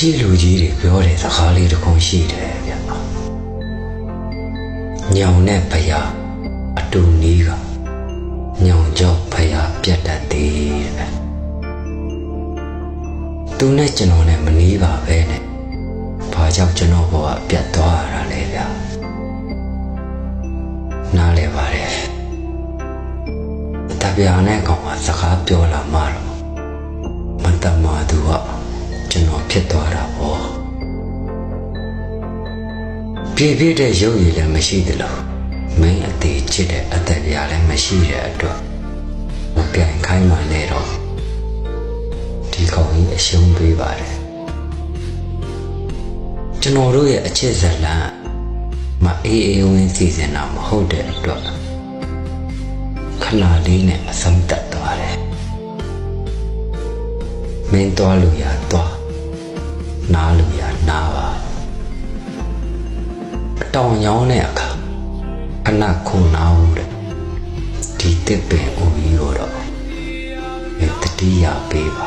ရှိလူကြီးတွေပြောတဲ့စကားလေးတစ်ခုရှိတယ်ဗျညောင်နဲ့ဖယားအတူနီးကညောင်ကြောက်ဖယားပြတ်တတ်သေးတယ်သူနဲ့ကျွန်တော်နဲ့မနီးပါပဲနဲ့ဘာကြောင့်ကျွန်တော်ဘောကပြတ်သွားရတာလဲဗျနားလဲပါတယ်တပြာနဲ့ကောင်ကစကားပြောလာမှတော့မတမသူကကျွန်တော်ဖြစ်သွားတာပေါ့ပြည့်ပြည့်တဲ့ရုပ်ရည်လည်းမရှိသလိုမင်းအသေးချစ်တဲ့အသက်ပြားလည်းမရှိတဲ့အတွက်မပြိုင်ခိုင်းမှနဲ့တော့ဒီကောင်ကြီးအရှုံးပေးပါတယ်ကျွန်တော်တို့ရဲ့အချစ်ဇလံမအေးအေးဝင်းစီစဉ်တာမဟုတ်တဲ့အတွက်ခဏလေးနဲ့အဆုံးသတ်သွားတယ်မင်းသွားလို့ရသွားနားလို့ရနားပါအတောင်ရောင်းတဲ့အခါခဏခုန်နာဦးတဲ့ဒီတစ်ပင်ဦးကြီးကိုတော့တတိယပေးပါ